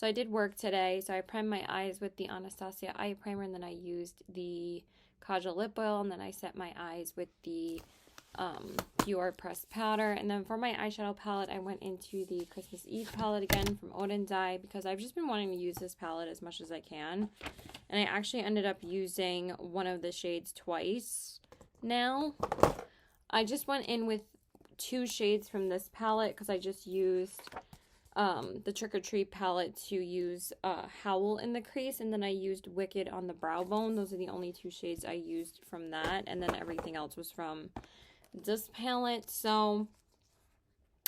I did work today. So I primed my eyes with the Anastasia eye primer, and then I used the Kajal lip oil, and then I set my eyes with the Dior pressed powder. And then for my eyeshadow palette, I went into the Christmas Eve palette again from Odin Dye, because I've just been wanting to use this palette as much as I can. And I actually ended up using one of the shades twice now. I just went in with 2 shades from this palette because I just used the Trick or Treat palette to use Howl in the crease, and then I used Wicked on the brow bone. Those are the only 2 shades I used from that, and then everything else was from this palette. So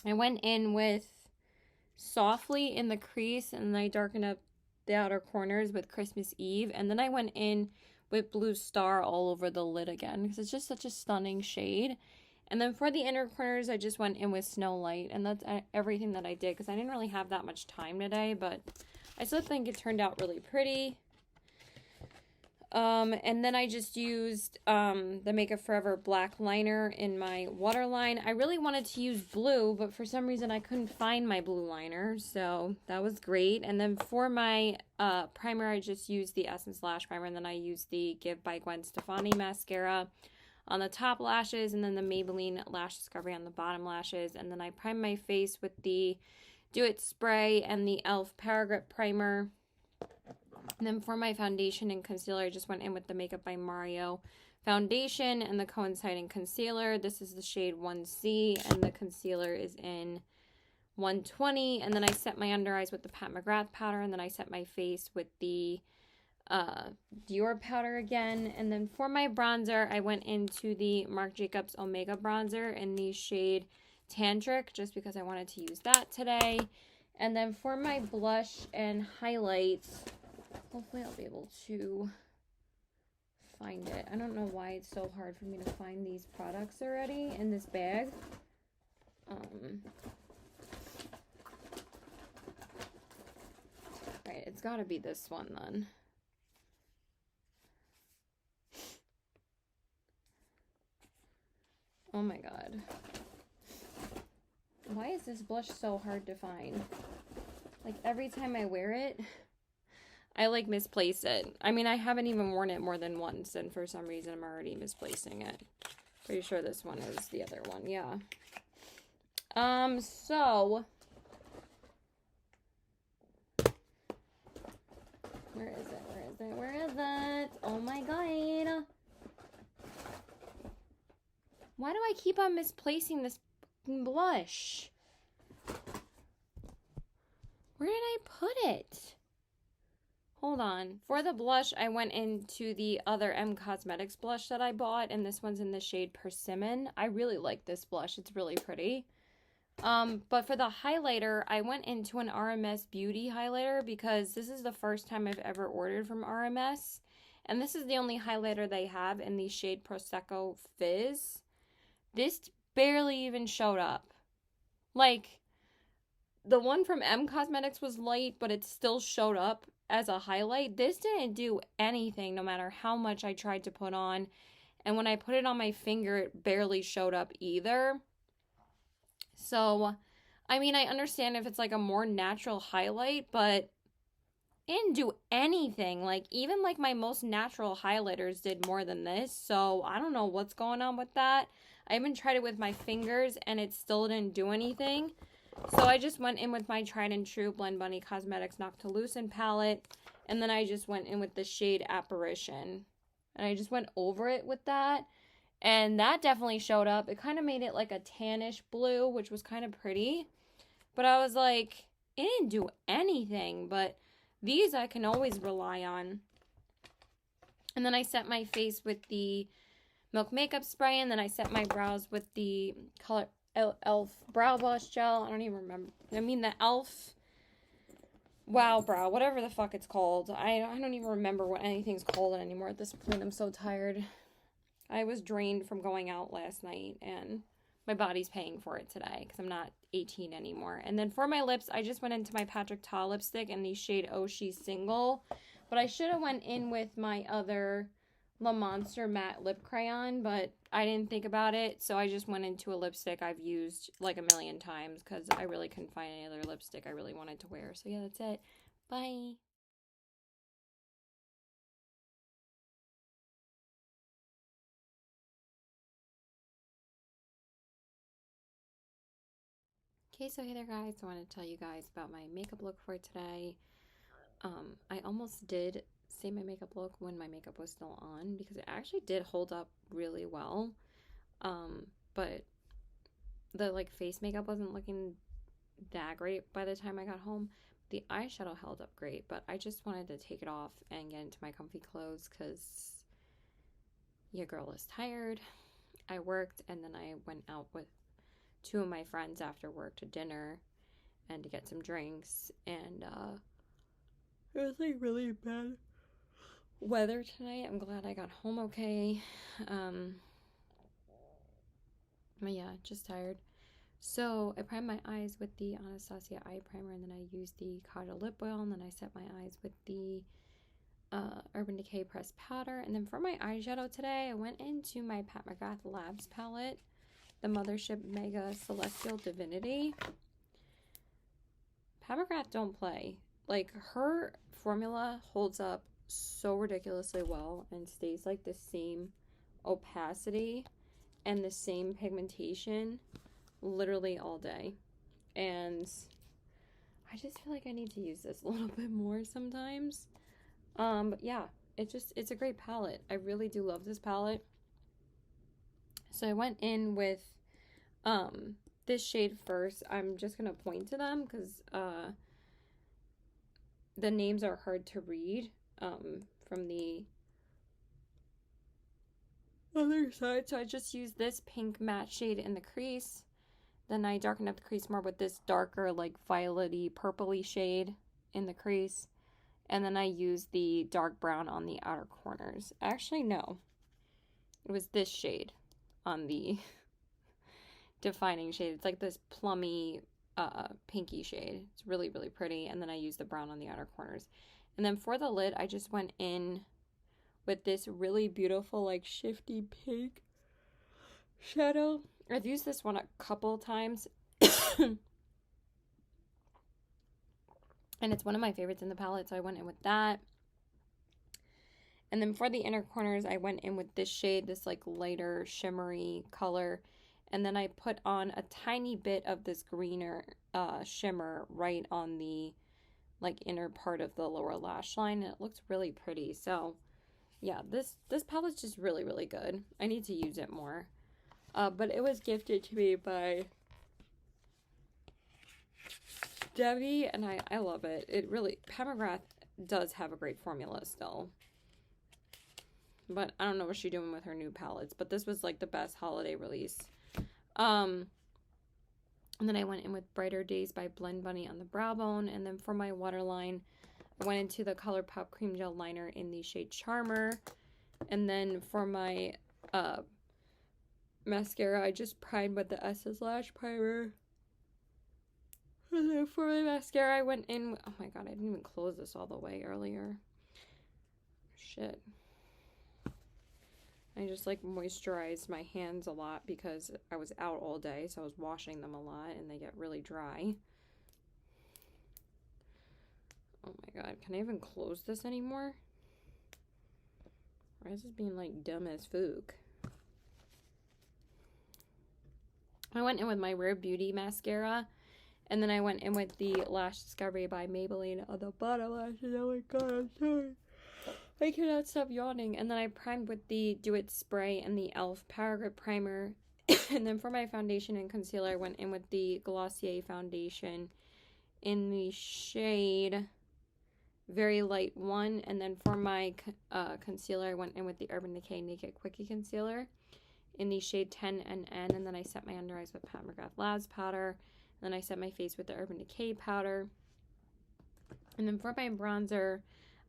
I went in with Softly in the crease, and then I darkened up the outer corners with Christmas Eve, and then I went in with Blue Star all over the lid again because it's just such a stunning shade. And then for the inner corners, I just went in with Snow Light, and that's everything that I did because I didn't really have that much time today, but I still think it turned out really pretty. And then I just used the Makeup Forever black liner in my waterline. I really wanted to use blue, but for some reason I couldn't find my blue liner, so that was great. And then for my primer, I just used the Essence Lash Primer, and then I used the Give by Gwen Stefani mascara on the top lashes, and then the Maybelline Lash Discovery on the bottom lashes. And then I primed my face with the Do It Spray and the e.l.f. Paragrip Primer. And then for my foundation and concealer, I just went in with the Makeup by Mario foundation and the coinciding concealer. This is the shade 1C, and the concealer is in 120. And then I set my under eyes with the Pat McGrath powder, and then I set my face with the Dior powder again. And then for my bronzer, I went into the Marc Jacobs Omega bronzer in the shade Tantric, just because I wanted to use that today. And then for my blush and highlights, hopefully I'll be able to find it. I don't know why it's so hard for me to find these products already in this bag. Right, it's got to be this one then. Oh my god. Why is this blush so hard to find? Like, every time I wear it, I, like, misplace it. I mean, I haven't even worn it more than once, and for some reason I'm already misplacing it. Pretty sure this one is the other one, yeah. So... Where is it? Where is it? Where is it? Oh my god. Why do I keep on misplacing this blush? Where did I put it? Hold on. For the blush, I went into the other M Cosmetics blush that I bought, and this one's in the shade Persimmon. I really like this blush. It's really pretty. But for the highlighter, I went into an RMS Beauty highlighter because this is the first time I've ever ordered from RMS. And this is the only highlighter they have in the shade Prosecco Fizz. This barely even showed up. Like, the one from M Cosmetics was light, but it still showed up as a highlight. This didn't do anything, no matter how much I tried to put on. And when I put it on my finger, it barely showed up either. So, I mean, I understand if it's like a more natural highlight, but it didn't do anything. Like, even like my most natural highlighters did more than this. So, I don't know what's going on with that. I even tried it with my fingers, and it still didn't do anything. So I just went in with my tried and true Blend Bunny Cosmetics Noctilucent palette. And then I just went in with the shade Apparition. And I just went over it with that. And that definitely showed up. It kind of made it like a tannish blue, which was kind of pretty. But I was like, it didn't do anything. But these I can always rely on. And then I set my face with the Milk Makeup Spray. And then I set my brows with the color e.l.f. Brow Blush Gel. I don't even remember. I mean, the e.l.f. Wow Brow, whatever the fuck it's called. I don't even remember what anything's called anymore at this point. I'm so tired. I was drained from going out last night, and my body's paying for it today because I'm not 18 anymore. And then for my lips, I just went into my Patrick Ta lipstick in the shade Oh She's Single. But I should have went in with my other Le Monster matte lip crayon, but I didn't think about it. So I just went into a lipstick I've used like a million times because I really couldn't find any other lipstick I really wanted to wear. So yeah, that's it. Bye. Okay, so hey there guys, I want to tell you guys about my makeup look for today. I almost did say my makeup look when my makeup was still on because it actually did hold up really well. But the like face makeup wasn't looking that great by the time I got home. The eyeshadow held up great, but I just wanted to take it off and get into my comfy clothes because your girl is tired. I worked and then I went out with two of my friends after work to dinner and to get some drinks, and it was like really bad weather tonight. I'm glad I got home okay. But yeah, just tired. So I primed my eyes with the Anastasia eye primer, and then I used the Kajal lip oil, and then I set my eyes with the Urban Decay pressed powder. And then for my eyeshadow today, I went into my Pat McGrath Labs palette, the Mothership Mega Celestial Divinity. Pat McGrath don't play. Like, her formula holds up so ridiculously well and stays like the same opacity and the same pigmentation literally all day. And I just feel like I need to use this a little bit more sometimes. But yeah, it's a great palette. I really do love this palette. So I went in with this shade first. I'm just gonna point to them because the names are hard to read from the other side. So I just used this pink matte shade in the crease. Then I darkened up the crease more with this darker, like violety, purpley shade in the crease. And then I used the dark brown on the outer corners. Actually, no. It was this shade on the defining shade. It's like this plummy, pinky shade. It's really, really pretty. And then I used the brown on the outer corners. And then for the lid, I just went in with this really beautiful, like, shifty pink shadow. I've used this one a couple times. And it's one of my favorites in the palette, so I went in with that. And then for the inner corners, I went in with this shade, this like lighter shimmery color. And then I put on a tiny bit of this greener shimmer right on the like inner part of the lower lash line. And it looks really pretty. So yeah, this palette's just really, really good. I need to use it more. But it was gifted to me by Debbie, and I love it. It really, Pat McGrath does have a great formula still. But I don't know what she's doing with her new palettes. But this was like the best holiday release. And then I went in with Brighter Days by Blend Bunny on the brow bone. And then for my waterline, I went into the ColourPop Cream Gel Liner in the shade Charmer. And then for my mascara, I just primed with the Essence Lash Primer. And then for my mascara, I went in... Oh my god, I didn't even close this all the way earlier. Shit. I just like moisturized my hands a lot because I was out all day, so I was washing them a lot and they get really dry. Oh my god, can I even close this anymore? Why is this being like dumb as fook? I went in with my Rare Beauty mascara, and then I went in with the Lash Discovery by Maybelline on the bottom lashes. Oh my god, I'm sorry. I cannot stop yawning. And then I primed with the Do It Spray and the e.l.f. Power Grip Primer. And then for my foundation and concealer, I went in with the Glossier foundation in the shade Very Light 1. And then for my concealer, I went in with the Urban Decay Naked Quickie Concealer in the shade 10NN. And then I set my under eyes with Pat McGrath Labs powder. And then I set my face with the Urban Decay powder. And then for my bronzer,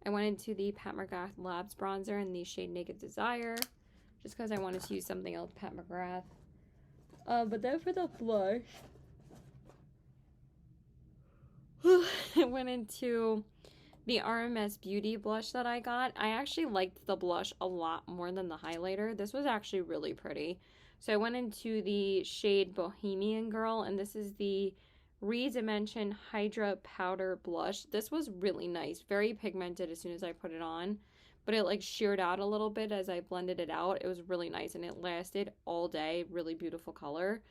I went into the Pat McGrath Labs bronzer in the shade Naked Desire, just because I wanted to use something else Pat McGrath. But then for the blush, I went into the RMS Beauty blush that I got. I actually liked the blush a lot more than the highlighter. This was actually really pretty. So I went into the shade Bohemian Girl, and this is the Redimension Hydra Powder Blush. This was really nice. Very pigmented as soon as I put it on. But it like sheared out a little bit as I blended it out. It was really nice and it lasted all day. Really beautiful color.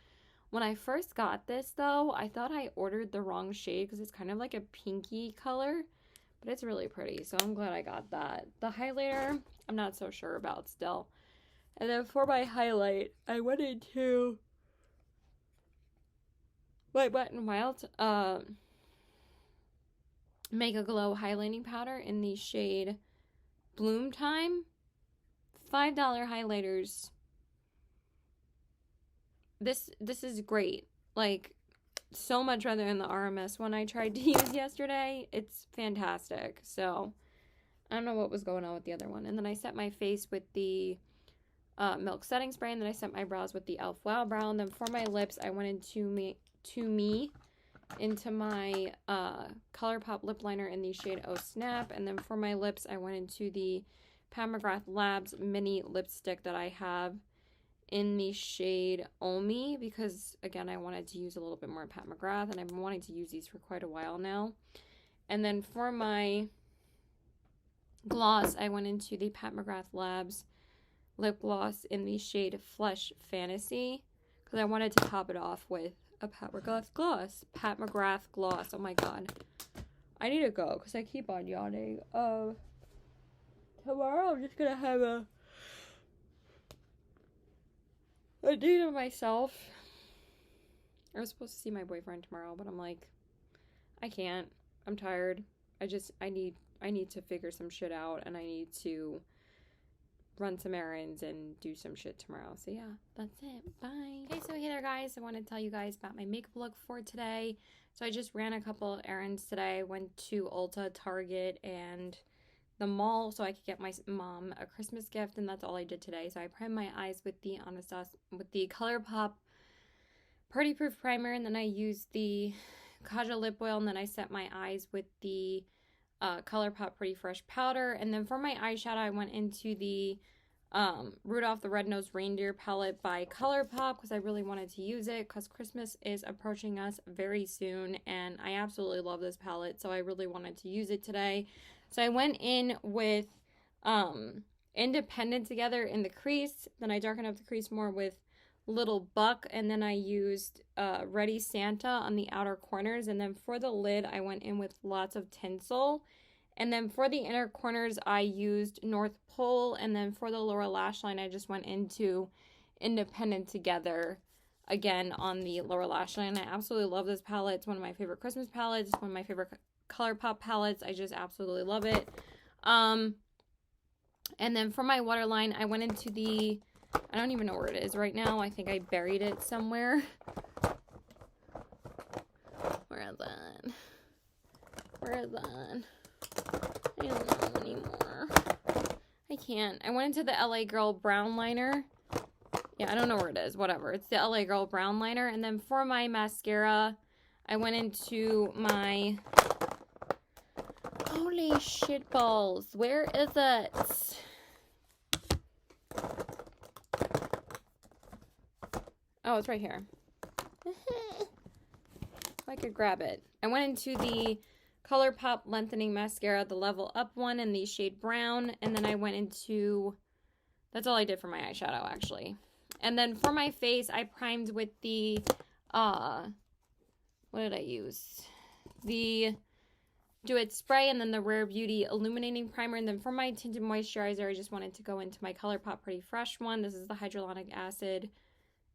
When I first got this though, I thought I ordered the wrong shade because it's kind of like a pinky color. But it's really pretty, so I'm glad I got that. The highlighter, I'm not so sure about still. And then for my highlight, I went into Wet n Wild Mega Glow highlighting powder in the shade Bloom Time. $5 highlighters. This is great. Like, so much better than the RMS one I tried to use yesterday. It's fantastic. So, I don't know what was going on with the other one. And then I set my face with the Milk Setting Spray. And then I set my brows with the e.l.f. Wow Brow. And then for my lips, I went into my ColourPop lip liner in the shade Oh Snap. And then for my lips, I went into the Pat McGrath Labs mini lipstick that I have in the shade Omi, because again I wanted to use a little bit more Pat McGrath, and I've been wanting to use these for quite a while now. And then for my gloss, I went into the Pat McGrath Labs lip gloss in the shade Flesh Fantasy, because I wanted to top it off with a Pat McGrath gloss. Pat McGrath gloss. Oh my god, I need to go because I keep on yawning. Tomorrow I'm just gonna have a date of myself. I was supposed to see my boyfriend tomorrow, but I'm like, I can't. I'm tired. I need to figure some shit out, and I need to run some errands and do some shit tomorrow. So yeah, that's it. Bye. Okay, so hey there guys. I want to tell you guys about my makeup look for today. So I just ran a couple errands today. I went to Ulta, Target, and the mall so I could get my mom a Christmas gift, and that's all I did today. So I primed my eyes with the ColourPop Party Proof Primer, and then I used the Kaja lip oil, and then I set my eyes with the ColourPop Pretty Fresh powder. And then for my eyeshadow, I went into the Rudolph the Red-Nosed Reindeer palette by ColourPop because I really wanted to use it because Christmas is approaching us very soon, and I absolutely love this palette, so I really wanted to use it today. So I went in with Independent Together in the crease. Then I darkened up the crease more with Little Buck. And then I used Ready Santa on the outer corners. And then for the lid, I went in with lots of tinsel. And then for the inner corners, I used North Pole. And then for the lower lash line, I just went into Independent Together again on the lower lash line. I absolutely love this palette. It's one of my favorite Christmas palettes. It's one of my favorite ColourPop palettes. I just absolutely love it. And then for my waterline, I went into the, I don't even know where it is right now. I think I buried it somewhere. Where is that? Where is that? I don't know anymore. I can't. I went into the LA Girl brown liner. Yeah, I don't know where it is. Whatever. It's the LA Girl brown liner. And then for my mascara, I went into my... Holy shit balls. Where is it? Oh, it's right here. If I could grab it. I went into the ColourPop Lengthening Mascara, the Level Up one in the shade brown. And then I went into... That's all I did for my eyeshadow, actually. And then for my face, I primed with the... what did I use? The... Do It Spray, and then the Rare Beauty Illuminating Primer. And then for my tinted moisturizer, I just wanted to go into my ColourPop Pretty Fresh one. This is the Hyaluronic Acid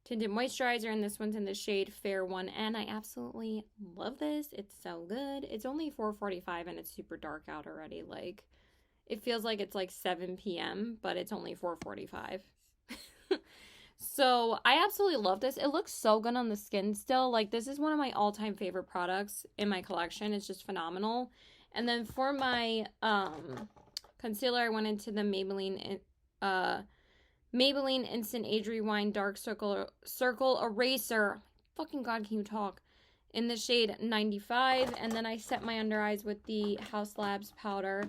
Tinted Moisturizer, and this one's in the shade Fair 1N. I absolutely love this. It's so good. It's only $4.45, and it's super dark out already. Like, it feels like it's like 7 p.m., but it's only $4.45. So, I absolutely love this. It looks so good on the skin still. Like, this is one of my all-time favorite products in my collection. It's just phenomenal. And then for my concealer, I went into the Maybelline Instant Age Rewind Dark Circle Eraser. Fucking God, can you talk? In the shade 95. And then I set my under eyes with the Haus Labs powder.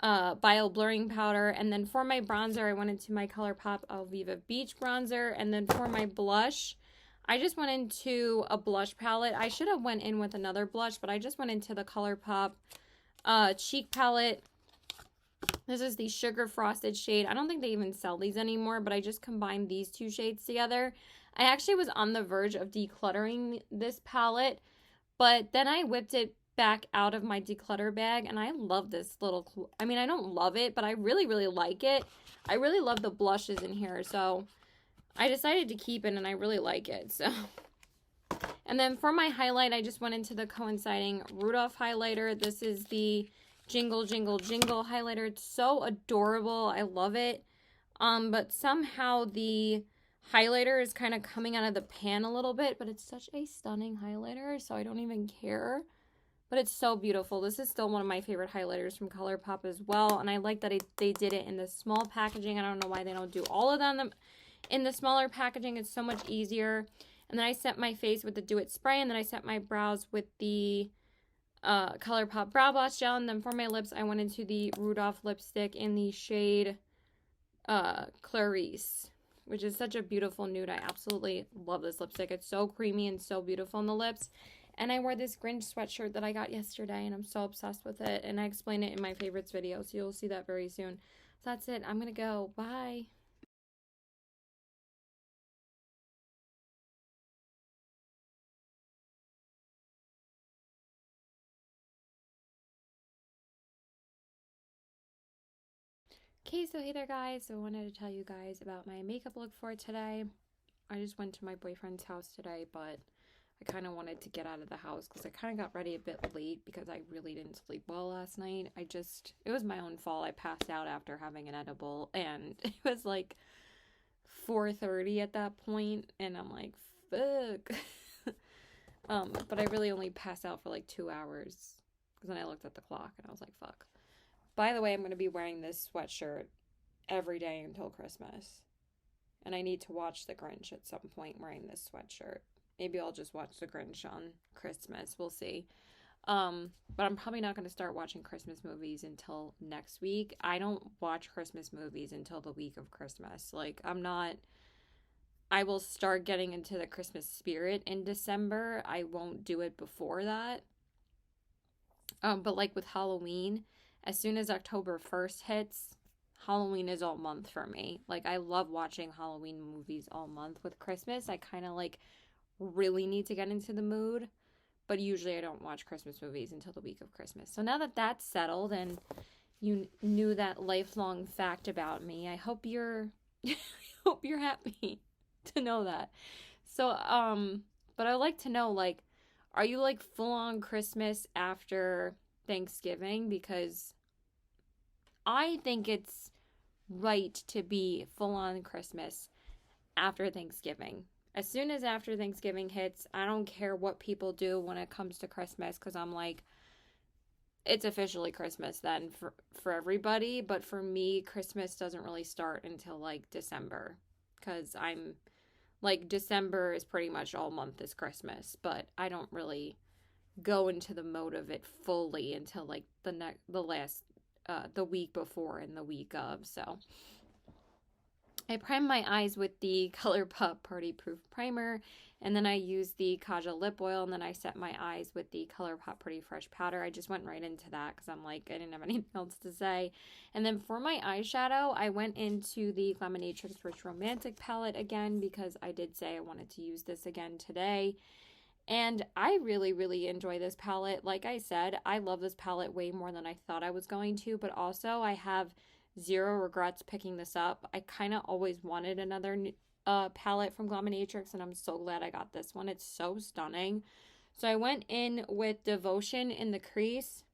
Bio blurring powder. And then for my bronzer, I went into my ColourPop Alviva Beach bronzer. And then for my blush, I just went into a blush palette. I should have went in with another blush, but I just went into the ColourPop cheek palette. This is the Sugar Frosted shade. I don't think they even sell these anymore, but I just combined these two shades together. I actually was on the verge of decluttering this palette, but then I whipped it back out of my declutter bag, and I love this little, I mean, I don't love it, but I really, really like it. I really love the blushes in here, so I decided to keep it, and I really like it, so. And then for my highlight, I just went into the coinciding Rudolph highlighter. This is the Jingle, Jingle, Jingle highlighter. It's so adorable. I love it. But somehow the highlighter is kind of coming out of the pan a little bit, but it's such a stunning highlighter, so I don't even care. But it's so beautiful. This is still one of my favorite highlighters from ColourPop as well, and I like that they did it in the small packaging. I don't know why they don't do all of them in the smaller packaging. It's so much easier. And then I set my face with the Do It spray, and then I set my brows with the ColourPop Brow Gloss Gel. And then for my lips, I went into the Rudolph lipstick in the shade Clarice, which is such a beautiful nude. I absolutely love this lipstick. It's so creamy and so beautiful on the lips. And I wore this Grinch sweatshirt that I got yesterday, and I'm so obsessed with it. And I explain it in my favorites video, so you'll see that very soon. So that's it. I'm going to go. Bye. Okay, so hey there guys. So I wanted to tell you guys about my makeup look for today. I just went to my boyfriend's house today, but I kind of wanted to get out of the house because I kind of got ready a bit late because I really didn't sleep well last night. It was my own fault. I passed out after having an edible, and it was like 4:30 at that point, and I'm like, fuck. But I really only passed out for like 2 hours because then I looked at the clock and I was like, fuck. By the way, I'm going to be wearing this sweatshirt every day until Christmas. And I need to watch The Grinch at some point wearing this sweatshirt. Maybe I'll just watch The Grinch on Christmas. We'll see. But I'm probably not going to start watching Christmas movies until next week. I don't watch Christmas movies until the week of Christmas. Like, I will start getting into the Christmas spirit in December. I won't do it before that. But like with Halloween, as soon as October 1st hits, Halloween is all month for me. Like, I love watching Halloween movies all month. With Christmas, I kind of like really need to get into the mood, but usually I don't watch Christmas movies until the week of Christmas. So now that that's settled and you knew that lifelong fact about me, I hope you're hope you're happy to know that. So but I'd like to know, like, are you like full on Christmas after Thanksgiving? Because I think it's right to be full on Christmas after Thanksgiving. As soon as after Thanksgiving hits, I don't care what people do when it comes to Christmas, because I'm like, it's officially Christmas then for everybody. But for me, Christmas doesn't really start until like December, because I'm like, December is pretty much all month is Christmas, but I don't really go into the mode of it fully until like the week before and the week of. So I primed my eyes with the ColourPop Party Proof Primer, and then I used the Kaja lip oil, and then I set my eyes with the ColourPop Pretty Fresh Powder. I just went right into that because I'm like, I didn't have anything else to say. And then for my eyeshadow, I went into the Glaminatrix Rich Romantic palette again, because I did say I wanted to use this again today. And I really, really enjoy this palette. Like I said, I love this palette way more than I thought I was going to, but also I have zero regrets picking this up. I kind of always wanted another palette from Glaminatrix, and I'm so glad I got this one. It's so stunning. So I went in with Devotion in the crease.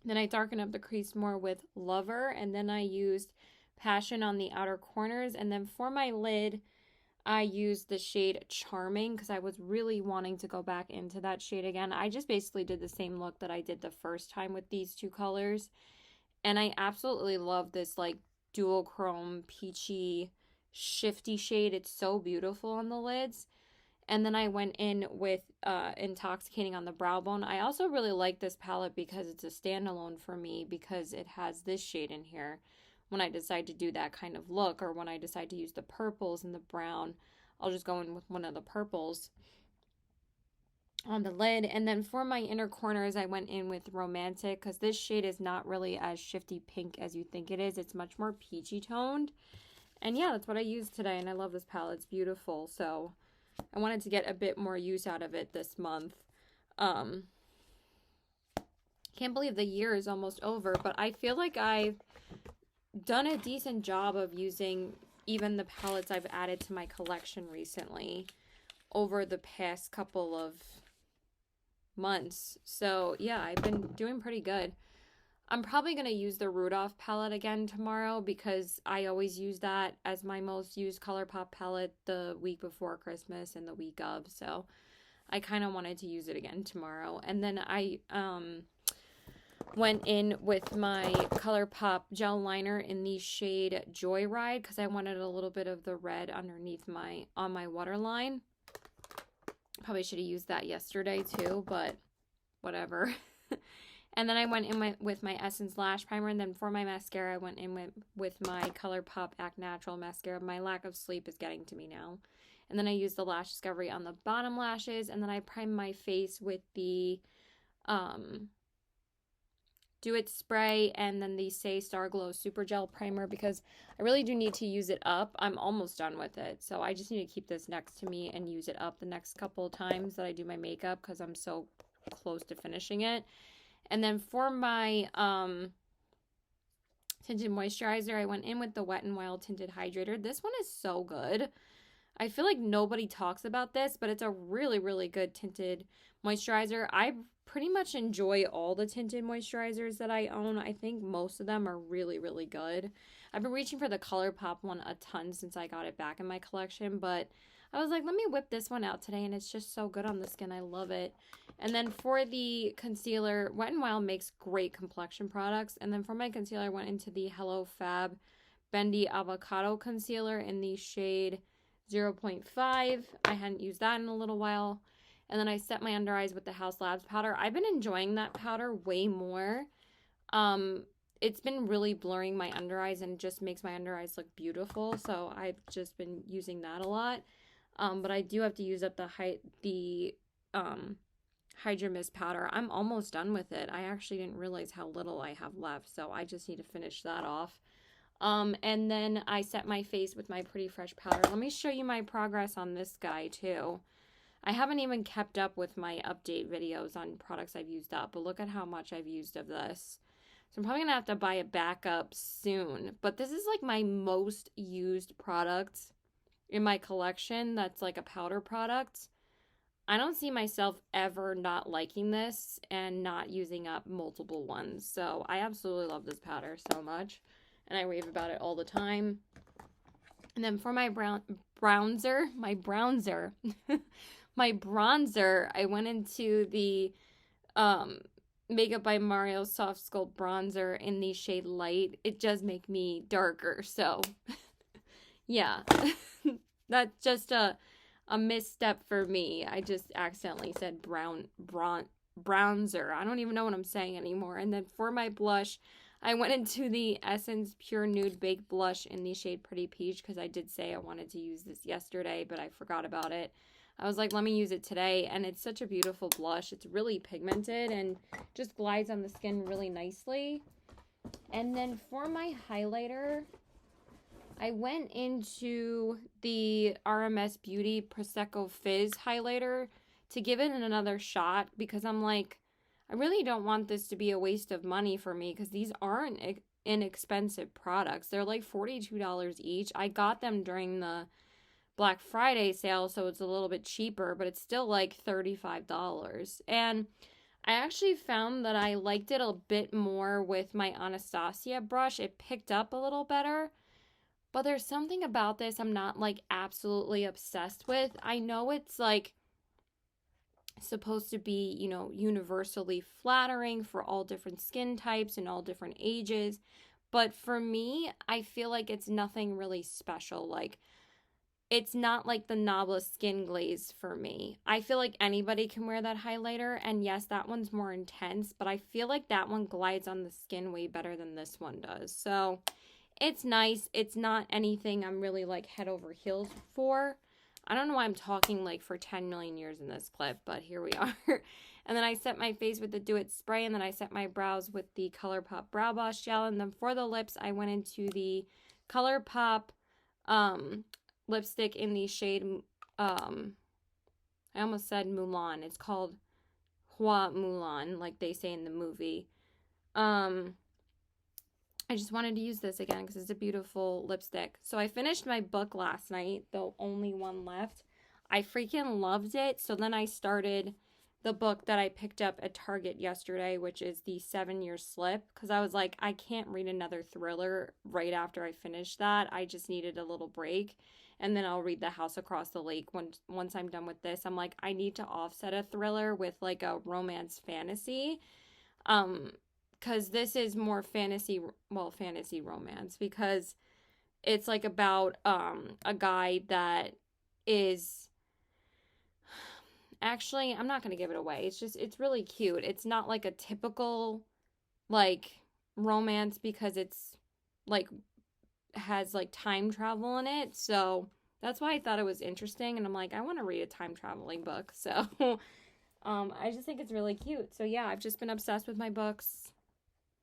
Then I darkened up the crease more with Lover, and then I used Passion on the outer corners. And then for my lid, I used the shade Charming because I was really wanting to go back into that shade again. I just basically did the same look that I did the first time with these two colors. And I absolutely love this like dual chrome peachy shifty shade. It's so beautiful on the lids. And then I went in with Intoxicating on the brow bone. I also really like this palette because it's a standalone for me, because it has this shade in here. When I decide to do that kind of look, or when I decide to use the purples and the brown, I'll just go in with one of the purples on the lid. And then for my inner corners, I went in with Romantic because this shade is not really as shifty pink as you think it is. It's much more peachy toned. And yeah, that's what I used today, and I love this palette. It's beautiful. So I wanted to get a bit more use out of it this month. Can't believe the year is almost over, but I feel like I've done a decent job of using even the palettes I've added to my collection recently over the past couple of months. So yeah, I've been doing pretty good. I'm probably going to use the Rudolph palette again tomorrow because I always use that as my most used ColourPop palette the week before Christmas and the week of. So I kind of wanted to use it again tomorrow. And then I went in with my ColourPop gel liner in the shade Joyride because I wanted a little bit of the red underneath on my waterline. Probably should have used that yesterday too, but whatever. And then I went in with my Essence Lash Primer, and then for my mascara, I went in with my ColourPop Act Natural mascara. My lack of sleep is getting to me now. And then I used the Lash Discovery on the bottom lashes, and then I primed my face with the Do It Spray and then the Say Star Glow Super Gel Primer because I really do need to use it up. I'm almost done with it, so I just need to keep this next to me and use it up the next couple of times that I do my makeup because I'm so close to finishing it. And then for my tinted moisturizer, I went in with the Wet n Wild Tinted Hydrator. This one is so good. I feel like nobody talks about this, but it's a really, really good tinted moisturizer. I pretty much enjoy all the tinted moisturizers that I own. I think most of them are really, really good. I've been reaching for the ColourPop one a ton since I got it back in my collection, but I was like, let me whip this one out today, and it's just so good on the skin. I love it. And then for the concealer, Wet n Wild makes great complexion products. And then for my concealer, I went into the Hello Fab Bendy Avocado Concealer in the shade 0.5. I hadn't used that in a little while. And then I set my under eyes with the House Labs powder. I've been enjoying that powder way more. It's been really blurring my under eyes and just makes my under eyes look beautiful. So I've just been using that a lot. But I do have to use up the Hydra Mist powder. I'm almost done with it. I actually didn't realize how little I have left, so I just need to finish that off. And then I set my face with my Pretty Fresh powder. Let me show you my progress on this guy too. I haven't even kept up with my update videos on products I've used up, but look at how much I've used of this. So I'm probably going to have to buy a backup soon, but this is like my most used product in my collection that's like a powder product. I don't see myself ever not liking this and not using up multiple ones. So I absolutely love this powder so much, and I rave about it all the time. And then for my bronzer, I went into the Makeup by Mario Soft Sculpt Bronzer in the shade Light. It does make me darker, so yeah. That's just a misstep for me. I just accidentally said bronzer. I don't even know what I'm saying anymore. And then for my blush, I went into the Essence Pure Nude Baked Blush in the shade Pretty Peach because I did say I wanted to use this yesterday, but I forgot about it. I was like, let me use it today, and it's such a beautiful blush. It's really pigmented and just glides on the skin really nicely. And then for my highlighter, I went into the RMS Beauty Prosecco Fizz highlighter to give it another shot because I'm like, I really don't want this to be a waste of money for me because these aren't inexpensive products. They're like $42 each. I got them during the Black Friday sale, so it's a little bit cheaper, but it's still like $35. And I actually found that I liked it a bit more with my Anastasia brush. It picked up a little better. But there's something about this I'm not like absolutely obsessed with. I know it's like supposed to be, you know, universally flattering for all different skin types and all different ages. But for me, I feel like it's nothing really special. Like, it's not like the Nabla Skin Glaze for me. I feel like anybody can wear that highlighter. And yes, that one's more intense, but I feel like that one glides on the skin way better than this one does. So it's nice. It's not anything I'm really like head over heels for. I don't know why I'm talking like for 10 million years in this clip, but here we are. And then I set my face with the Do It spray, and then I set my brows with the ColourPop Brow Boss Gel. And then for the lips, I went into the ColourPop lipstick in the shade, I almost said Mulan. It's called Hua Mulan, like they say in the movie. I just wanted to use this again because it's a beautiful lipstick. So I finished my book last night, the only one left. I freaking loved it. So then I started the book that I picked up at Target yesterday, which is the 7-Year Slip, because I was like, I can't read another thriller right after I finish that. I just needed a little break. And then I'll read The House Across the Lake once I'm done with this. I'm like, I need to offset a thriller with like a romance fantasy. Because this is more fantasy romance, because it's like about a guy that is, actually, I'm not going to give it away. It's really cute. It's not like a typical like romance because it's like has like time travel in it. So that's why I thought it was interesting, and I'm like, I want to read a time traveling book. So I just think it's really cute. So yeah, I've just been obsessed with my books.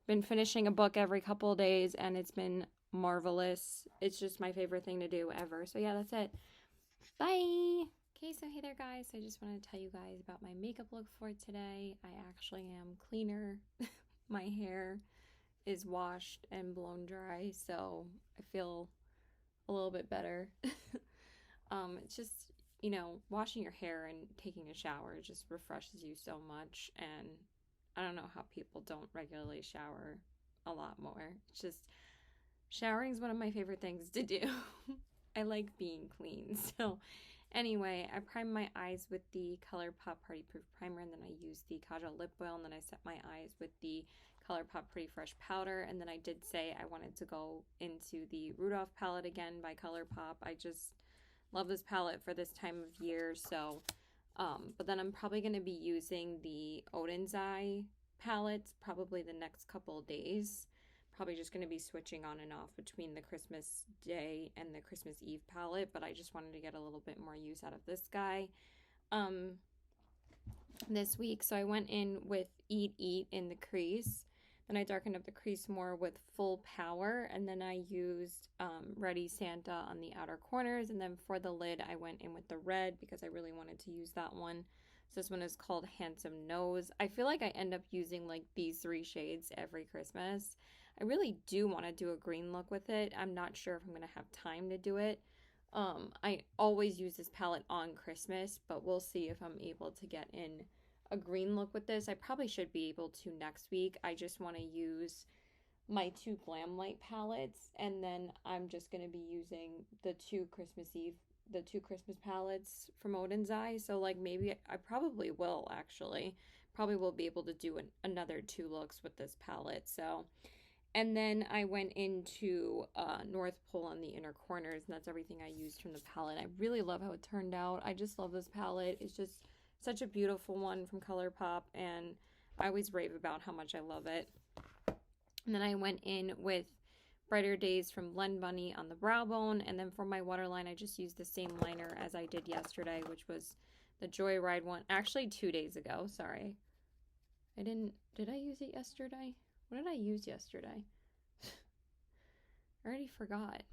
Been finishing a book every couple of days, and it's been marvelous. It's just my favorite thing to do ever. So yeah, that's it. Bye. Okay, so hey there guys. I just wanted to tell you guys about my makeup look for today. I actually am cleaner. My hair is washed and blown dry, so I feel a little bit better. It's just, you know, washing your hair and taking a shower just refreshes you so much, and I don't know how people don't regularly shower a lot more. It's just, showering is one of my favorite things to do. I like being clean. So anyway, I primed my eyes with the ColourPop Party Proof Primer, and then I used the Kajal Lip Oil, and then I set my eyes with the ColourPop Pretty Fresh Powder, and then I did say I wanted to go into the Rudolph palette again by ColourPop. I just love this palette for this time of year, so but then I'm probably going to be using the Odin's Eye palettes probably the next couple of days. Probably just going to be switching on and off between the Christmas Day and the Christmas Eve palette, but I just wanted to get a little bit more use out of this guy this week. So I went in with Eat in the crease. Then I darkened up the crease more with Full Power, and then I used Ready Santa on the outer corners, and then for the lid I went in with the red because I really wanted to use that one. So this one is called Handsome Nose. I feel like I end up using like these 3 shades every Christmas. I really do want to do a green look with it. I'm not sure if I'm going to have time to do it. I always use this palette on Christmas, but we'll see if I'm able to get in a green look with this. I probably should be able to next week. I just want to use my 2 Glam Light palettes, and then I'm just going to be using the 2 Christmas palettes from Odin's Eye. So like maybe I probably will actually be able to do another 2 looks with this palette. So, and then I went into North Pole on the inner corners, and that's everything I used from the palette. I really love how it turned out. I just love this palette. It's just such a beautiful one from ColourPop, and I always rave about how much I love it. And then I went in with Brighter Days from Blend Bunny on the brow bone, and then for my waterline I just used the same liner as I did yesterday, which was the Joyride one. Actually 2 days ago, sorry. Did I use it yesterday? What did I use yesterday? I already forgot.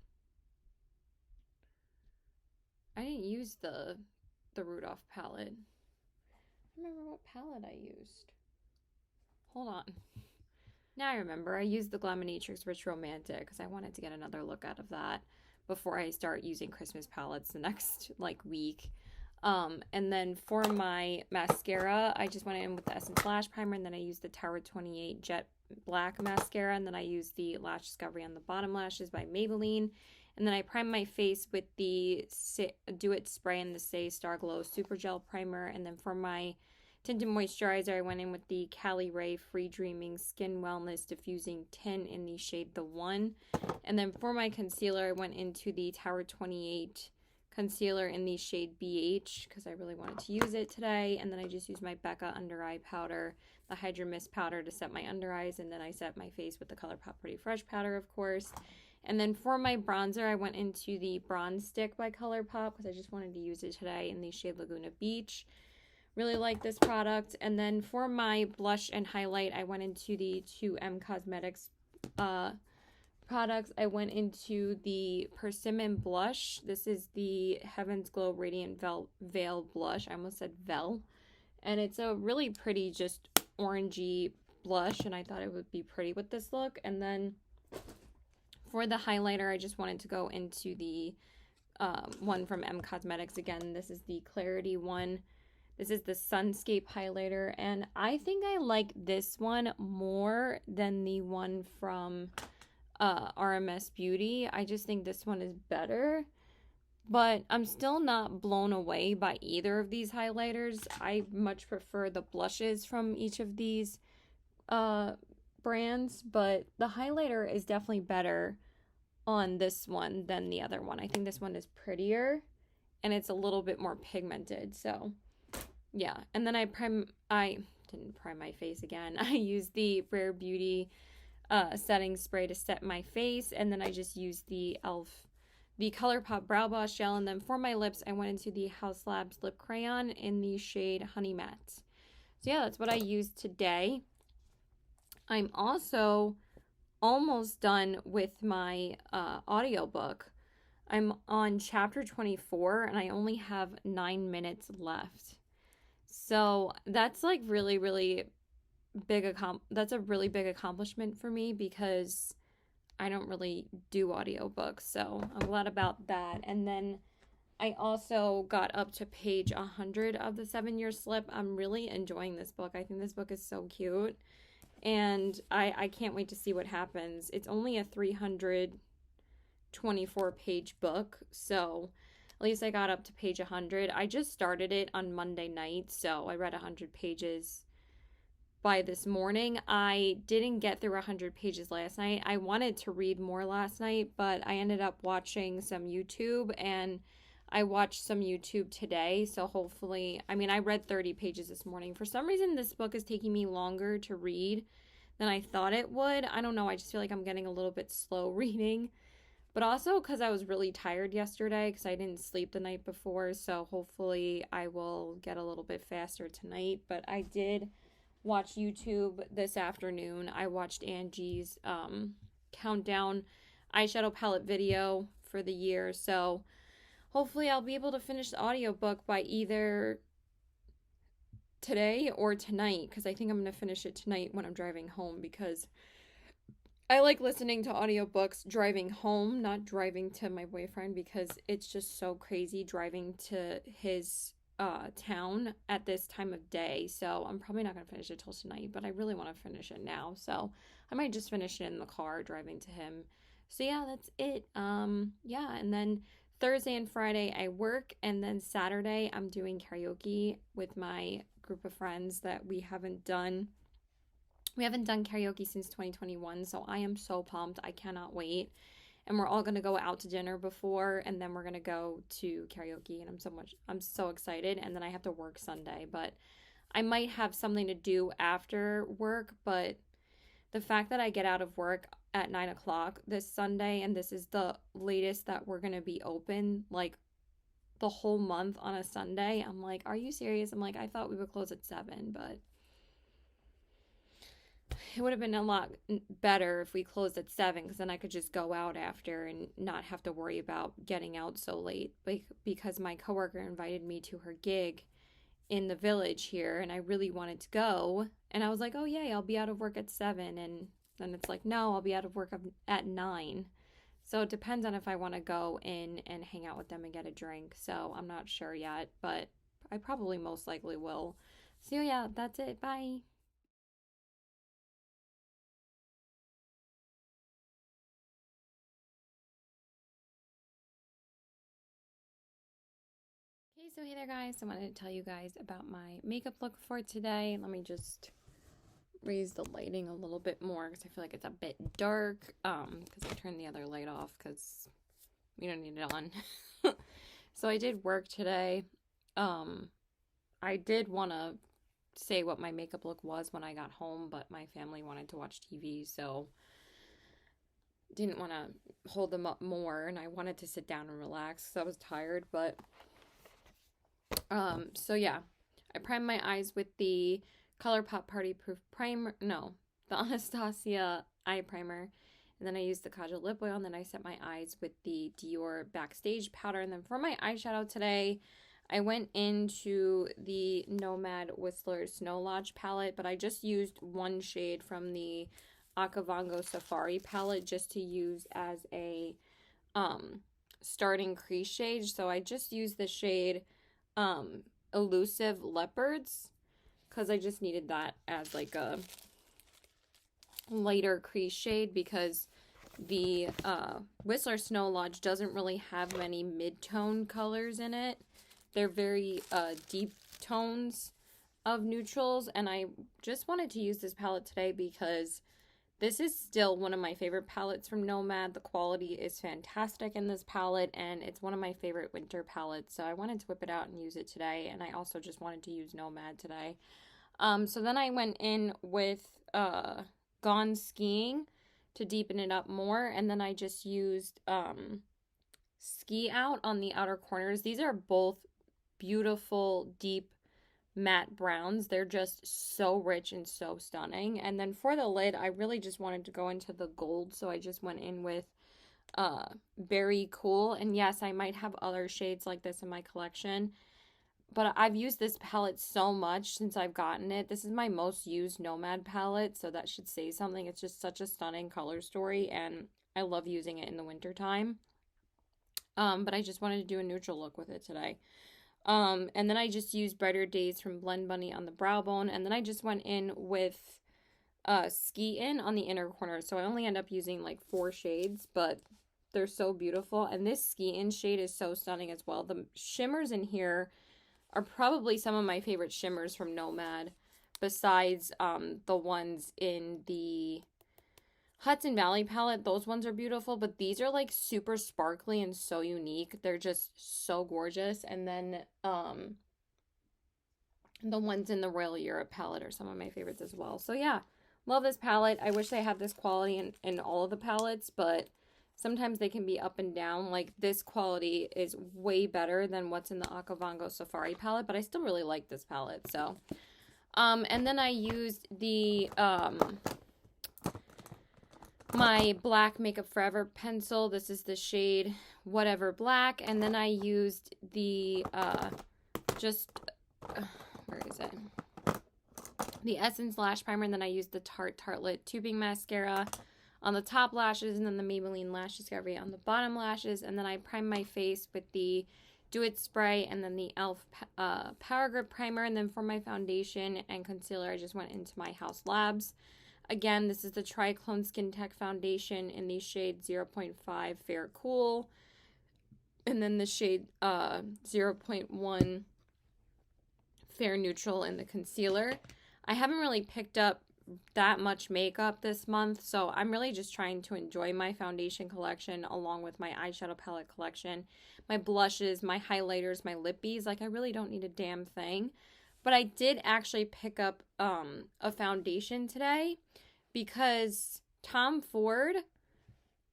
I didn't use the Rudolph palette. I remember what palette I used. Hold on. Now I remember. I used the Glaminatrix Rich Romantic because I wanted to get another look out of that before I start using Christmas palettes the next like week. And then for my mascara, I just went in with the Essence Lash Primer, and then I used the Tower 28 Jet Black Mascara, and then I used the Lash Discovery on the bottom lashes by Maybelline. And then I primed my face with the Do It Spray and the Say Star Glow Super Gel Primer. And then for my tinted moisturizer, I went in with the Cali Ray Free Dreaming Skin Wellness Diffusing Tint in the shade The One. And then for my concealer, I went into the Tower 28 concealer in the shade BH because I really wanted to use it today. And then I just used my Becca Under Eye Powder, the Hydra Mist Powder, to set my under eyes. And then I set my face with the ColourPop Pretty Fresh Powder, of course. And then for my bronzer, I went into the Bronze Stick by ColourPop because I just wanted to use it today in the shade Laguna Beach. Really like this product. And then for my blush and highlight, I went into the 2M Cosmetics products. I went into the Persimmon blush. This is the Heaven's Glow Radiant Veil blush. I almost said Vel. And it's a really pretty, just orangey blush, and I thought it would be pretty with this look. And then for the highlighter, I just wanted to go into the one from M Cosmetics again. This is the Clarity one. This is the Sunscape highlighter, and I think I like this one more than the one from RMS Beauty. I just think this one is better, but I'm still not blown away by either of these highlighters. I much prefer the blushes from each of these brands, but the highlighter is definitely better on this one than the other one. I think this one is prettier and it's a little bit more pigmented. So yeah, and then I didn't prime my face again. I used the Rare Beauty setting spray to set my face, and then I just used the ColourPop Brow Boss Gel, and then for my lips, I went into the Haus Labs Lip Crayon in the shade Honey Matte. So yeah, that's what I used today. I'm also almost done with my audiobook. I'm on chapter 24, and I only have 9 minutes left. So that's like really, really big. That's a really big accomplishment for me because I don't really do audiobooks, so I'm glad about that. And then I also got up to page 100 of the 7-Year Slip. I'm really enjoying this book. I think this book is so cute, and I can't wait to see what happens. It's only a 324-page book, so at least I got up to page 100. I just started it on Monday night, so I read 100 pages by this morning. I didn't get through 100 pages last night. I wanted to read more last night, but I ended up watching some YouTube, and I watched some YouTube today, so hopefully, I read 30 pages this morning. For some reason, this book is taking me longer to read than I thought it would. I don't know, I just feel like I'm getting a little bit slow reading, but also because I was really tired yesterday because I didn't sleep the night before, so hopefully I will get a little bit faster tonight. But I did watch YouTube this afternoon. I watched Angie's countdown eyeshadow palette video for the year, so hopefully I'll be able to finish the audiobook by either today or tonight, because I think I'm going to finish it tonight when I'm driving home, because I like listening to audiobooks driving home, not driving to my boyfriend, because it's just so crazy driving to his town at this time of day. So I'm probably not going to finish it till tonight, but I really want to finish it now. So I might just finish it in the car driving to him. So yeah, that's it. Yeah, and then Thursday and Friday I work, and then Saturday I'm doing karaoke with my group of friends that we haven't done karaoke since 2021, so I am so pumped. I cannot wait. And we're all going to go out to dinner before, and then we're going to go to karaoke, and I'm so excited. And then I have to work Sunday, but I might have something to do after work. But the fact that I get out of work at 9 o'clock this Sunday, and this is the latest that we're going to be open, like the whole month on a Sunday, I'm like, are you serious? I'm like, I thought we would close at 7, but it would have been a lot better if we closed at 7, because then I could just go out after and not have to worry about getting out so late. Because my coworker invited me to her gig in the village here, and I really wanted to go. And I was like, oh, yay, I'll be out of work at 7. And then it's like, no, I'll be out of work at 9. So it depends on if I want to go in and hang out with them and get a drink. So I'm not sure yet, but I probably most likely will. So yeah, that's it. Bye. Okay, so hey there guys, I wanted to tell you guys about my makeup look for today. Let me just raise the lighting a little bit more because I feel like it's a bit dark, because I turned the other light off because we don't need it on. So I did work today. I did want to say what my makeup look was when I got home, but my family wanted to watch TV, so didn't want to hold them up more, and I wanted to sit down and relax because I was tired. But so yeah, I primed my eyes with the ColourPop Party Proof Primer. No, the Anastasia eye primer. And then I used the Kajal lip oil, and then I set my eyes with the Dior Backstage powder. And then for my eyeshadow today, I went into the Nomad Whistler Snow Lodge palette, but I just used one shade from the Akavango Safari palette just to use as a starting crease shade. So I just used the shade Elusive Leopards because I just needed that as like a lighter crease shade because the Whistler Snow Lodge doesn't really have many mid-tone colors in it. They're very deep tones of neutrals, and I just wanted to use this palette today because this is still one of my favorite palettes from Nomad. The quality is fantastic in this palette, and it's one of my favorite winter palettes, so I wanted to whip it out and use it today, and I also just wanted to use Nomad today. So then I went in with Gone Skiing to deepen it up more, and then I just used Ski Out on the outer corners. These are both beautiful, deep matte browns. They're just so rich and so stunning. And then for the lid, I really just wanted to go into the gold, so I just went in with Berry Cool. And yes, I might have other shades like this in my collection, but I've used this palette so much since I've gotten it. This is my most used Nomad palette, so that should say something. It's just such a stunning color story, and I love using it in the wintertime. But I just wanted to do a neutral look with it today. And then I just used Brighter Days from Blend Bunny on the brow bone, and then I just went in with Ski In on the inner corner. So I only end up using like 4 shades, but they're so beautiful. And this Ski In shade is so stunning as well. The shimmers in here are probably some of my favorite shimmers from Nomad, besides the ones in the Hudson Valley palette. Those ones are beautiful, but these are like super sparkly and so unique. They're just so gorgeous. And then the ones in the Royal Europe palette are some of my favorites as well. So yeah, love this palette. I wish I had this quality in all of the palettes, but sometimes they can be up and down. Like this quality is way better than what's in the Akavango Safari palette, but I still really like this palette. So, and then I used the, my black Makeup Forever pencil. This is the shade Whatever Black. And then I used the, where is it? The Essence Lash Primer. And then I used the Tarte Tartelette Tubing Mascara on the top lashes, and then the Maybelline Lash Discovery on the bottom lashes. And then I primed my face with the Do It Spray and then the e.l.f. Power Grip Primer. And then for my foundation and concealer, I just went into my House Labs. Again, this is the Triclone Skin Tech Foundation in the shade 0.5 Fair Cool. And then the shade 0.1 Fair Neutral in the concealer. I haven't really picked up that much makeup this month, so I'm really just trying to enjoy my foundation collection along with my eyeshadow palette collection, my blushes, my highlighters, my lippies. Like I really don't need a damn thing. But I did actually pick up a foundation today because Tom Ford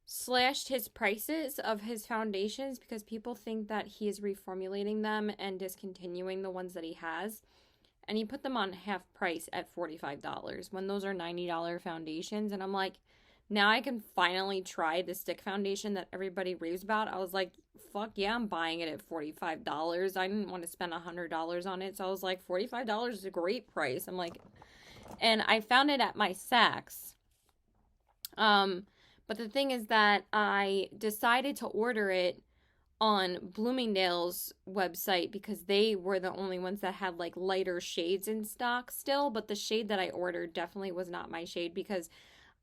slashed his prices of his foundations because people think that he is reformulating them and discontinuing the ones that he has. And he put them on half price at $45 when those are $90 foundations. And I'm like, now I can finally try the stick foundation that everybody raves about. I was like, fuck yeah, I'm buying it at $45. I didn't want to spend $100 on it. So I was like, $45 is a great price. I'm like, and I found it at my Saks. But the thing is that I decided to order it on Bloomingdale's website because they were the only ones that had like lighter shades in stock still, but the shade that I ordered definitely was not my shade because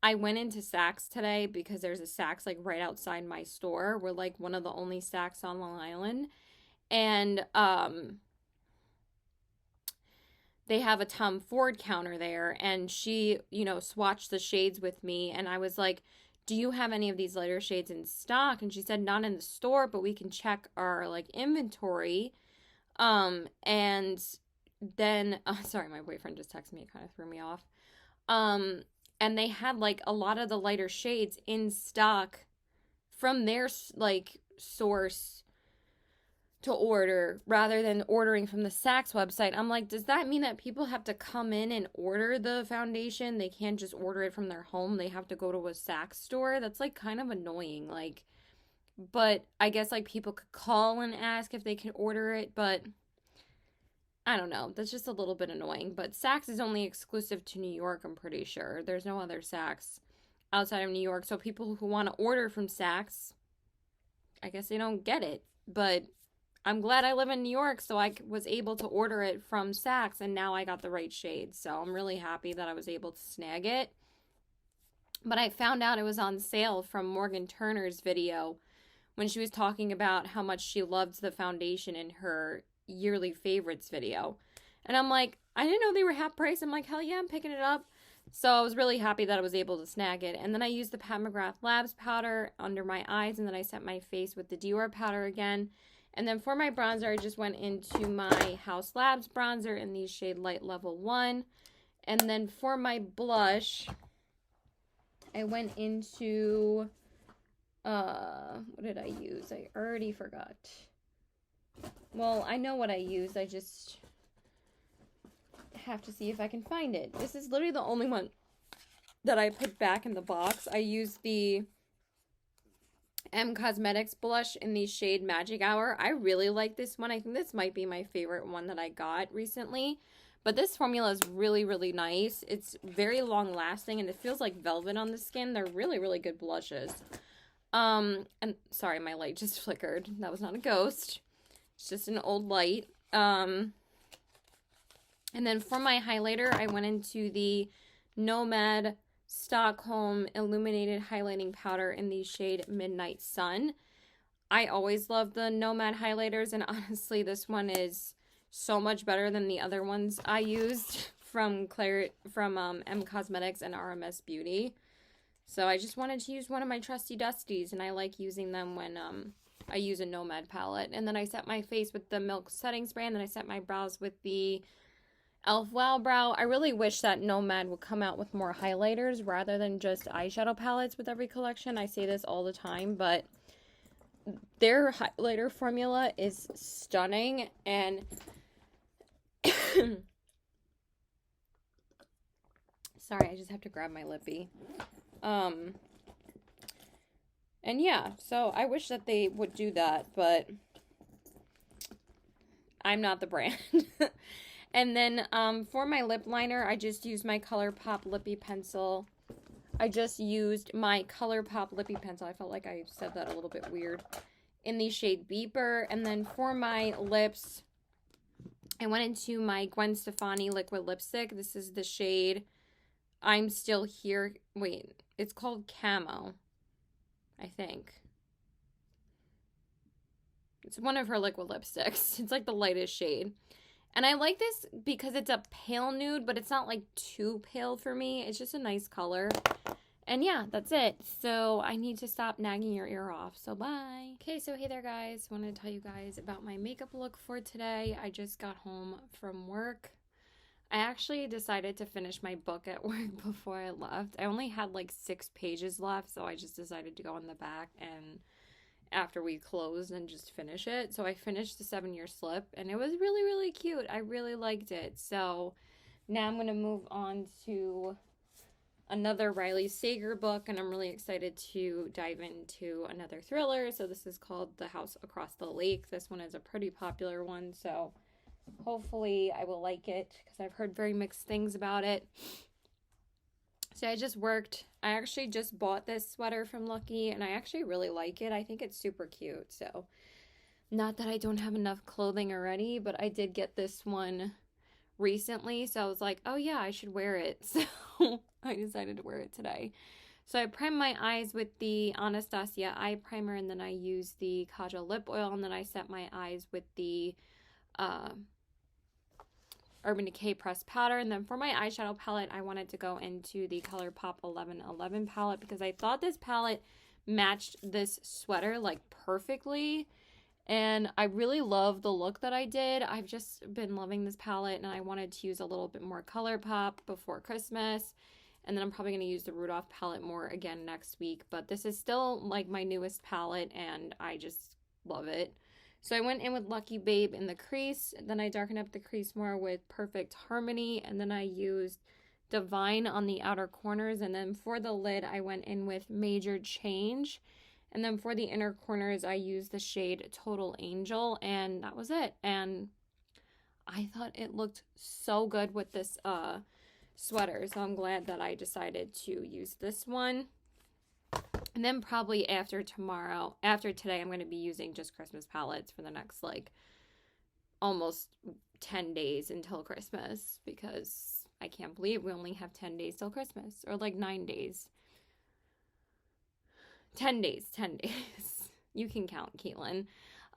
I went into Saks today because there's a Saks like right outside my store. We're like one of the only Saks on Long Island, and they have a Tom Ford counter there, and she, swatched the shades with me, and I was like, do you have any of these lighter shades in stock? And she said, not in the store, but we can check our like inventory. And then, sorry, my boyfriend just texted me. It kind of threw me off. and they had like a lot of the lighter shades in stock from their like source to order rather than ordering from the Saks website. I'm like, does that mean that people have to come in and order the foundation? They can't just order it from their home. They have to go to a Saks store. That's like kind of annoying. Like, but I guess like people could call and ask if they can order it, but I don't know. That's just a little bit annoying. But Saks is only exclusive to New York, I'm pretty sure. There's no other Saks outside of New York. So people who want to order from Saks, I guess they don't get it. But I'm glad I live in New York, so I was able to order it from Saks, and now I got the right shade. So I'm really happy that I was able to snag it. But I found out it was on sale from Morgan Turner's video when she was talking about how much she loved the foundation in her yearly favorites video. And I'm like, I didn't know they were half price. I'm like, hell yeah, I'm picking it up. So I was really happy that I was able to snag it. And then I used the Pat McGrath Labs powder under my eyes, and then I set my face with the Dior powder again. And then for my bronzer, I just went into my House Labs bronzer in the shade Light Level 1. And then for my blush, I went into, what did I use? I already forgot. Well, I know what I used. I just have to see if I can find it. This is literally the only one that I put back in the box. I used the Cosmetics blush in the shade Magic Hour. I really like this one. I think this might be my favorite one that I got recently. But this formula is really, really nice. It's very long lasting and it feels like velvet on the skin. They're really, really good blushes. And sorry, my light just flickered. That was not a ghost. It's just an old light. And then for my highlighter, I went into the Nomad Stockholm Illuminated Highlighting Powder in the shade Midnight Sun. I always love the Nomad highlighters, and honestly, this one is so much better than the other ones I used from M Cosmetics and RMS Beauty. So I just wanted to use one of my trusty dusties, and I like using them when I use a Nomad palette. And then I set my face with the Milk Setting Spray, and then I set my brows with the e.l.f. Wow Brow. I really wish that Nomad would come out with more highlighters rather than just eyeshadow palettes with every collection. I say this all the time, but their highlighter formula is stunning. And sorry, I just have to grab my lippy. And yeah, so I wish that they would do that, but I'm not the brand. And then for my lip liner, I just used my ColourPop Lippy Pencil. I just used my ColourPop Lippy Pencil. I felt like I said that a little bit weird. In the shade Beeper. And then for my lips, I went into my Gwen Stefani liquid lipstick. This is the shade I'm Still Here. Wait, it's called Camo, I think. It's one of her liquid lipsticks. It's like the lightest shade. And I like this because it's a pale nude, but it's not like too pale for me. It's just a nice color. And yeah, that's it. So I need to stop nagging your ear off. So bye. Okay, so hey there guys. I wanted to tell you guys about my makeup look for today. I just got home from work. I actually decided to finish my book at work before I left. I only had like 6 pages left, so I just decided to go in the back and after we closed and just finish it. So I finished the 7-Year Slip and it was really, really cute. I really liked it. So now I'm going to move on to another Riley Sager book, and I'm really excited to dive into another thriller. So this is called The House Across the Lake. This one is a pretty popular one, so hopefully I will like it because I've heard very mixed things about it. So I just worked. I actually just bought this sweater from Lucky, and I actually really like it. I think it's super cute. So not that I don't have enough clothing already, but I did get this one recently. So I was like, oh yeah, I should wear it. So I decided to wear it today. So I primed my eyes with the Anastasia eye primer, and then I used the Kajal lip oil, and then I set my eyes with the Urban Decay pressed powder. And then for my eyeshadow palette, I wanted to go into the ColourPop 1111 palette because I thought this palette matched this sweater like perfectly, and I really love the look that I did. I've just been loving this palette, and I wanted to use a little bit more ColourPop before Christmas. And then I'm probably going to use the Rudolph palette more again next week. But this is still like my newest palette and I just love it. So I went in with Lucky Babe in the crease. Then I darkened up the crease more with Perfect Harmony. And then I used Divine on the outer corners. And then for the lid, I went in with Major Change. And then for the inner corners, I used the shade Total Angel. And that was it. And I thought it looked so good with this sweater, so I'm glad that I decided to use this one. And then probably after today, I'm going to be using just Christmas palettes for the next like almost 10 days until Christmas, because I can't believe we only have 10 days till Christmas, or like 9 days. 10 days. You can count, Caitlin.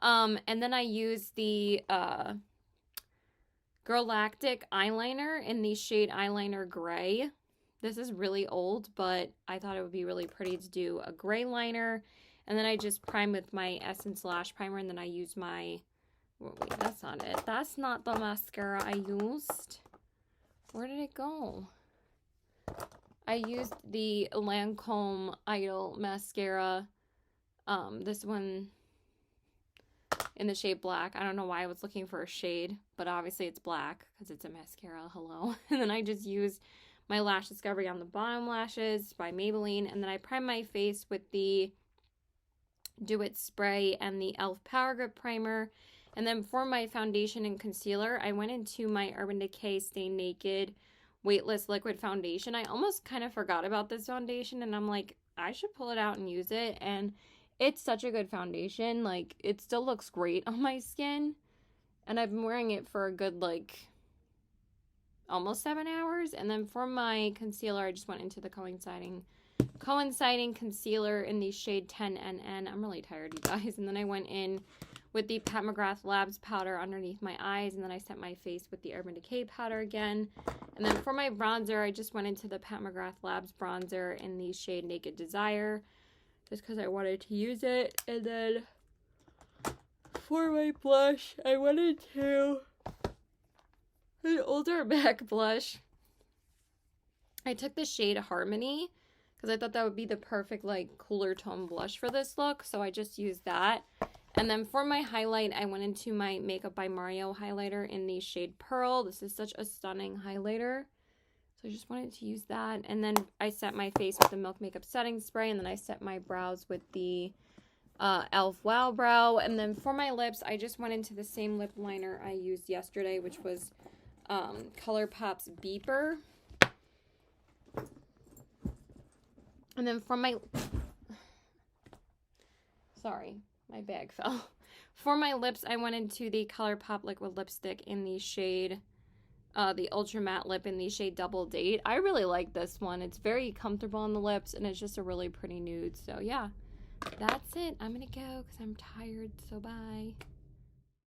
And then I used the Galactic eyeliner in the shade Eyeliner Gray. This is really old, but I thought it would be really pretty to do a gray liner. And then I just prime with my Essence Lash Primer, and then I use my... Wait, that's not it. That's not the mascara I used. Where did it go? I used the Lancome Idol mascara. This one in the shade Black. I don't know why I was looking for a shade, but obviously it's black because it's a mascara. Hello. And then I just used my Lash Discovery on the bottom lashes by Maybelline. And then I prime my face with the Do It Spray and the e.l.f. Power Grip Primer. And then for my foundation and concealer, I went into my Urban Decay Stay Naked Weightless Liquid Foundation. I almost kind of forgot about this foundation, and I'm like, I should pull it out and use it. And it's such a good foundation. Like, it still looks great on my skin. And I've been wearing it for a good, like, almost 7 hours. And then for my concealer, I just went into the coinciding concealer in the shade 10NN. I'm really tired, you guys. And then I went in with the Pat McGrath Labs powder underneath my eyes. And then I set my face with the Urban Decay powder again. And then for my bronzer, I just went into the Pat McGrath Labs bronzer in the shade Naked Desire, just because I wanted to use it. And then for my blush, I went into an older MAC blush. I took the shade Harmony because I thought that would be the perfect, like, cooler tone blush for this look. So I just used that. And then for my highlight, I went into my Makeup by Mario highlighter in the shade Pearl. This is such a stunning highlighter. So I just wanted to use that. And then I set my face with the Milk Makeup Setting Spray. And then I set my brows with the e.l.f. Wow Brow. And then for my lips, I just went into the same lip liner I used yesterday, which was ColourPop's Beeper. And then for my... Sorry, my bag fell. For my lips, I went into the ColourPop Liquid Lipstick in the shade... the Ultra Matte Lip in the shade Double Date. I really like this one. It's very comfortable on the lips, and it's just a really pretty nude. So, yeah, that's it. I'm going to go because I'm tired, so bye.